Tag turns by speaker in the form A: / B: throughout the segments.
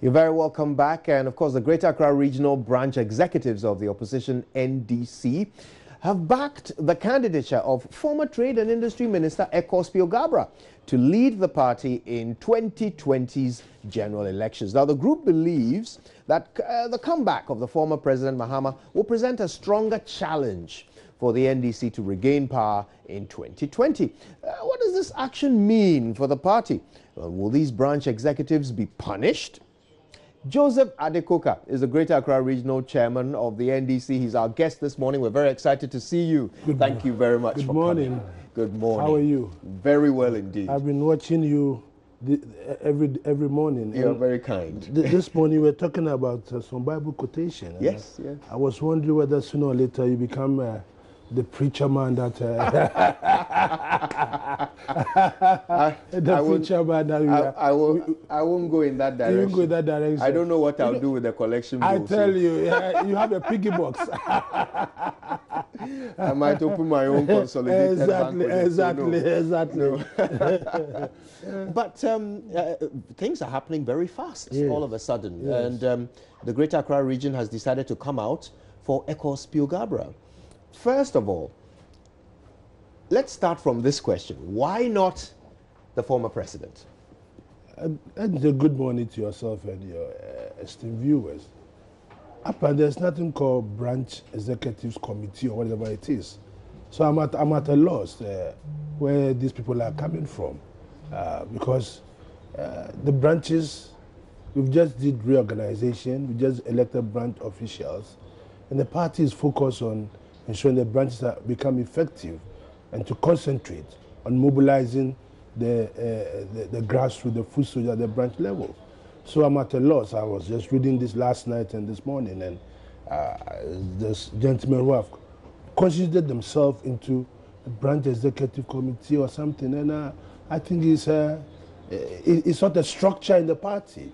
A: You're very welcome back. And of course, the Greater Accra Regional Branch executives of the opposition NDC have backed the candidature of former Trade and Industry Minister Spio-Garbrah to lead the party in 2020's general elections. Now, the group believes that the comeback of the former President Mahama will present a stronger challenge for the NDC to regain power in 2020. What does this action mean for the party? Will these branch executives be punished? Joseph Adekoka is the Greater Accra Regional Chairman of the NDC. He's our guest this morning. We're very excited to see you. Thank you very much for coming. Good morning.
B: How are you?
A: Very well indeed.
B: I've been watching you every morning.
A: You're very kind.
B: This morning we were talking about some Bible quotation.
A: Yes, yes.
B: I was wondering whether sooner or later you become the preacher man that
A: I won't go in that direction.
B: You won't go in that direction.
A: I don't know what I'll do with the collection bill.
B: I tell you, you have a piggy box.
A: I might open my own consolidated bank.
B: Exactly.
A: But things are happening very fast all of a sudden.
B: Yes.
A: And the Greater Accra region has decided to come out for Spio-Garbrah. First of all, let's start from this question. Why not the former president?
B: And a good morning to yourself and your esteemed viewers. Apparently, there's nothing called branch executives committee or whatever it is. So I'm at a loss where these people are coming from, because the branches, we've just did reorganization, we just elected branch officials, and the party is focused on ensuring the branches are become effective and to concentrate on mobilizing the grassroots, the foot soldiers at the branch level. So I'm at a loss. I was just reading this last night and this morning, and this gentlemen who have constituted themselves into a branch executive committee or something, and I think it's not a structure in the party.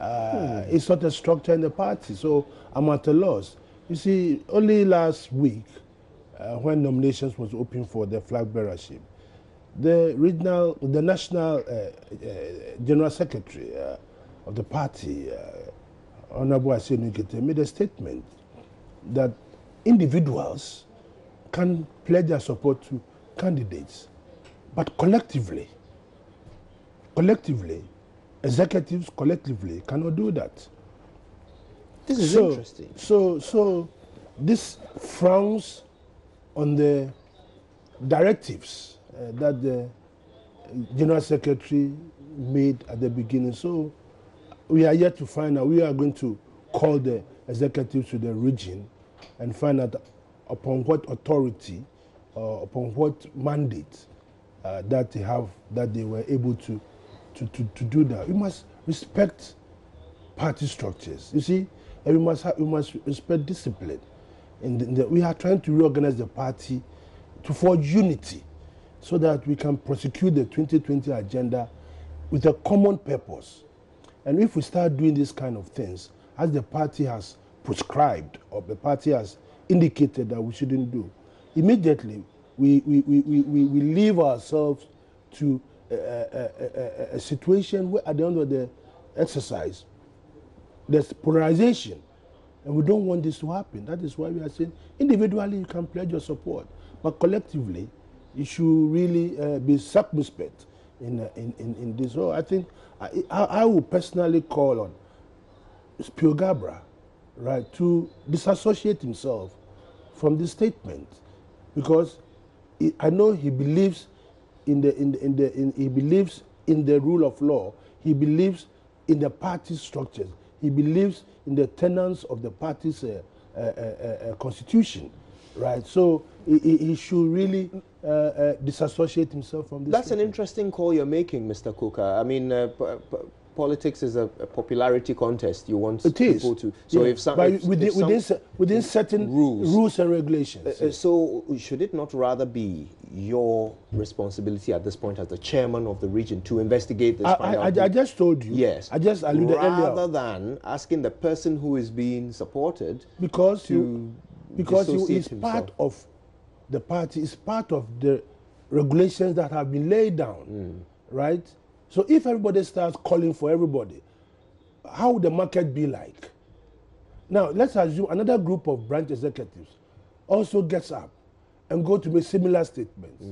B: It's not a structure in the party, so I'm at a loss. You see, only last week, when nominations was open for the flag bearership, the national general secretary of the party, Honorable Asenu Nkete, made a statement that individuals can pledge their support to candidates, but collectively, executives collectively cannot do that.
A: This is interesting.
B: So this frowns on the directives that the General Secretary made at the beginning. So we are yet to find out. We are going to call the executives to the region and find out upon what authority or upon what mandate that they have, that they were able to do that. We must respect party structures. You see, and we must respect discipline. We are trying to reorganize the party to forge unity so that we can prosecute the 2020 agenda with a common purpose. And if we start doing these kind of things, as the party has prescribed or the party has indicated that we shouldn't do, immediately we leave ourselves to a situation where at the end of the exercise, there's polarization, and we don't want this to happen. That is why we are saying individually you can pledge your support, but collectively you should really be circumspect in this. So I think I will personally call on Spio-Garbrah, right, to disassociate himself from this statement, because I know he believes he believes in the rule of law. He believes in the party structures. He believes in the tenets of the party's constitution, right? So he should really disassociate himself from this.
A: That's an interesting call you're making, Mr. Kuka. I mean, politics is a popularity contest. You want people to... So
B: yeah, within certain rules and regulations.
A: So should it not rather be your responsibility at this point as the chairman of the region to investigate this?
B: I just told you.
A: Yes.
B: I just alluded earlier.
A: Rather than asking the person who is being supported
B: because
A: to
B: he is part of the party, is part of the regulations that have been laid down, right? So if everybody starts calling for everybody, how would the market be like? Now, let's assume another group of branch executives also gets up and go to make similar statements.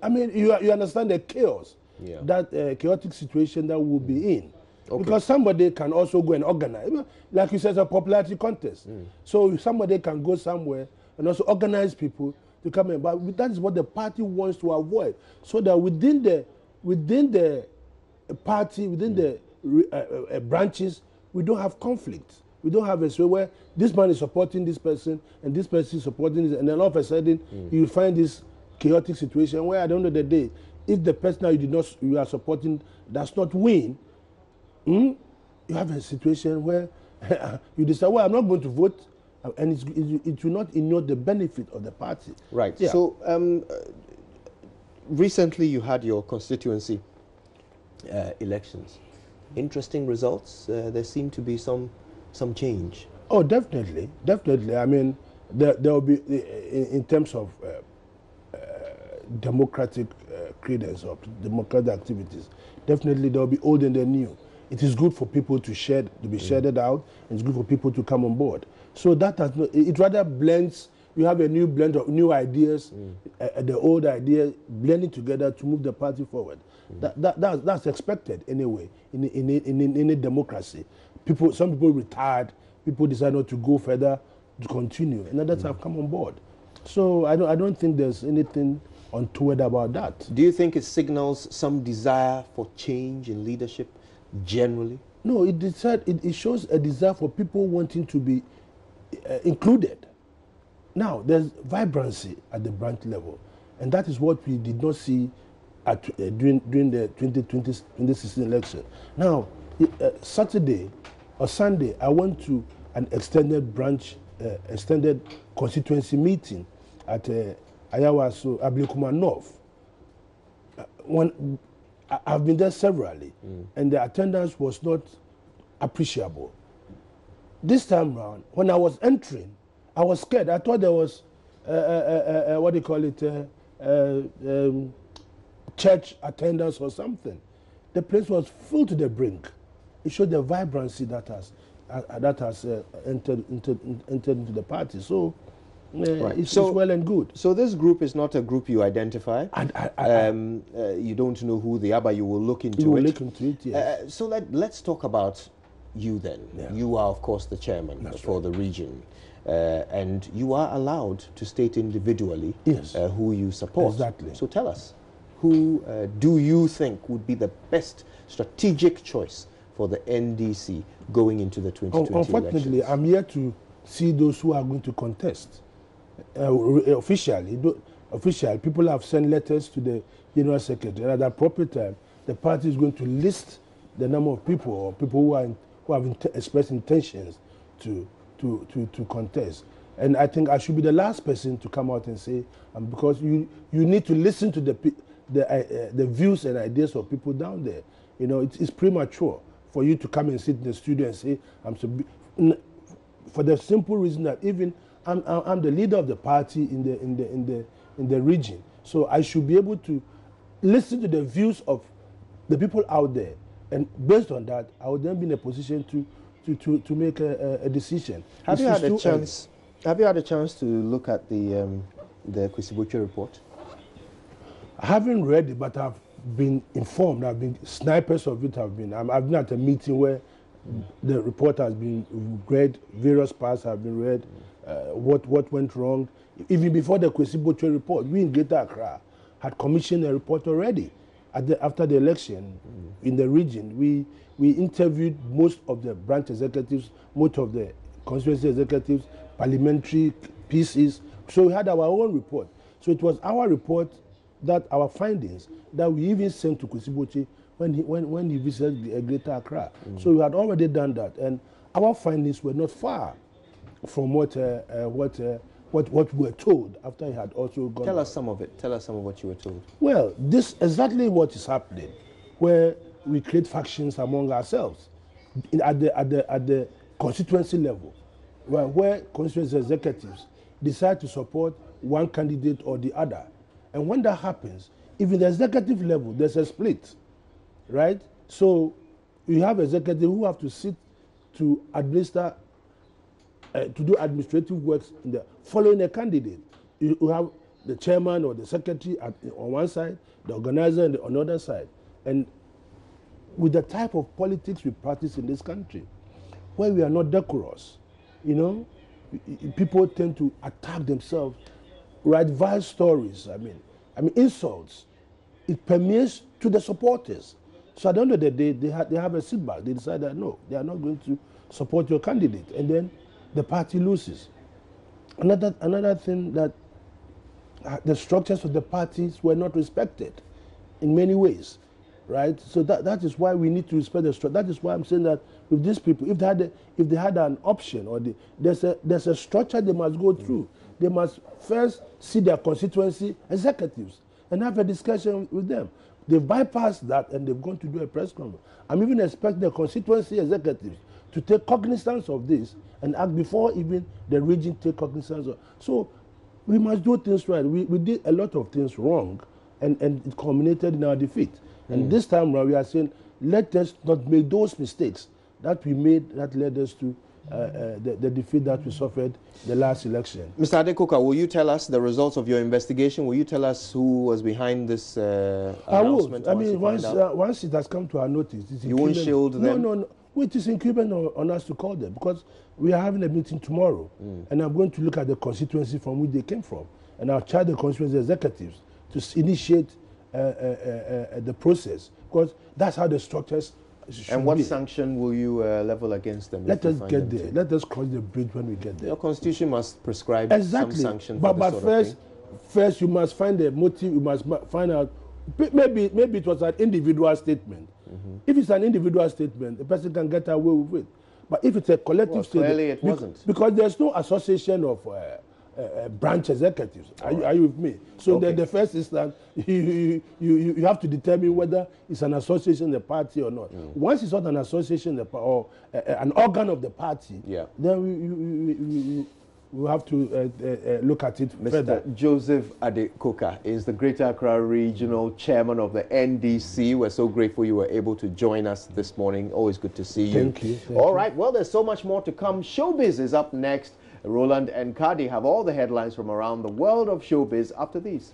B: I mean, you understand the chaos, that chaotic situation that we'll be in. Okay. Because somebody can also go and organize. Like you said, it's a popularity contest. So somebody can go somewhere and also organize people to come in. But that is what the party wants to avoid. So that within the party, within the branches, we don't have conflict. We don't have a way where this man is supporting this person and this person is supporting this, and then all of a sudden you find this chaotic situation where at the end of the day, if the person that you are supporting does not win, you have a situation where you decide, well, I'm not going to vote, and it will not inure the benefit of the party.
A: Right. Yeah. So recently you had your constituency elections. Interesting results. There seemed to be some change.
B: Oh, definitely, definitely. I mean, there will be, in terms of democratic credence or democratic activities, definitely there will be old and the new. It is good for people to be shared out, and it's good for people to come on board. So that has no, it rather blends. You have a new blend of new ideas, the old ideas blending together to move the party forward. That's expected anyway in a democracy. Some people retired, people decide not to go further, to continue, and others have come on board. So I don't think there's anything untoward about that.
A: Do you think it signals some desire for change in leadership generally?
B: No, it shows a desire for people wanting to be included. Now, there's vibrancy at the branch level, and that is what we did not see during the 2016 election. Now, Saturday or Sunday, I went to an extended constituency meeting at Ayawaso, Ablekuma North. I've been there severally, and the attendance was not appreciable. This time around, when I was entering, I was scared. I thought there was, what do you call it, church attendance or something. The place was full to the brink. It showed the vibrancy that has entered into the party. So it's well and good.
A: So this group is not a group you identify. You don't know who they are, but you will look into it.
B: You will look into it, yes.
A: So let's talk about you then. Yeah. You are, of course, the chairman for the region. And you are allowed to state individually who you support.
B: Exactly.
A: So tell us, who do you think would be the best strategic choice for the NDC going into the 2020
B: Unfortunately,
A: elections?
B: I'm here to see those who are going to contest. Officially, people have sent letters to the General Secretary. At the appropriate time, the party is going to list the number of people or people who have expressed intentions to contest. And I think I should be the last person to come out and say, because you need to listen to the views and ideas of people down there. You know, it's premature for you to come and sit in the studio and say, for the simple reason that even I'm the leader of the party in the region, so I should be able to listen to the views of the people out there, and based on that, I would then be in a position to make a decision.
A: Have you had a chance to look at the Kwesiboche report?
B: I haven't read it, but I've been informed. Snipers of it have been. I've been at a meeting where the report has been read. Various parts have been read. What went wrong? Even before the Kwesiboche report, we in Greater Accra had commissioned a report already. After the election in the region, we interviewed most of the branch executives, most of the constituency executives, parliamentary PCs. So we had our own report. So it was our report, that our findings, that we even sent to Kwesiboche when he visited Greater Accra. So we had already done that, and our findings were not far from what we were told after he had also gone.
A: Tell us some of it. Tell us some of what you were told.
B: Well, this exactly what is happening, where we create factions among ourselves at the constituency level, where constituency executives decide to support one candidate or the other. And when that happens, even the executive level, there's a split, right? So you have executives who have to sit to administer, to do administrative works following a candidate. You have the chairman or the secretary on one side, the organizer on the other side. And with the type of politics we practice in this country, where we are not decorous, you know, people tend to attack themselves, write vile stories, I mean insults. It permeates to the supporters. So at the end of the day, they have a setback. They decide that no, they are not going to support your candidate, and then the party loses. Another thing, that the structures of the parties were not respected in many ways, right? So that is why we need to respect the structure. That is why I'm saying that with these people, if they had an option, or there's a structure they must go through. They must first see their constituency executives and have a discussion with them. They've bypassed that and they've gone to do a press conference. I'm even expecting the constituency executives to take cognizance of this and act before even the region take cognizance of. So we must do things right. We did a lot of things wrong, and it culminated in our defeat. And this time around, we are saying, let us not make those mistakes that we made that led us to the defeat that we suffered the last election.
A: Mr. Adekoka, will you tell us the results of your investigation? Will you tell us who was behind this announcement?
B: I will. Once it has come to our notice,
A: you won't shield them?
B: No. It is incumbent on us to call them, because we are having a meeting tomorrow, and I'm going to look at the constituency from which they came from, and I'll charge the constituency executives to initiate the process, because that's how the structures should be.
A: And what sanction will you level against them?
B: Let us get there. Let us cross the bridge when we get there.
A: Your constitution must prescribe some sanction.
B: But first you must find the motive. You must find out. Maybe it was an individual statement. If it's an individual statement, the person can get away with it. But if it's a collective statement,
A: clearly it wasn't.
B: Because there's no association of branch executives. Are you with me? So
A: okay.
B: the first instance, you have to determine whether it's an association of the party or not. Once it's not an association or an organ of the party, then we have to look at it further.
A: Mr. Joseph Adekoka is the Greater Accra Regional Chairman of the NDC. We're so grateful you were able to join us this morning. Always good to see you.
B: Thank you.
A: All right, well, there's so much more to come. Showbiz is up next. Roland and Kadi have all the headlines from around the world of showbiz after these.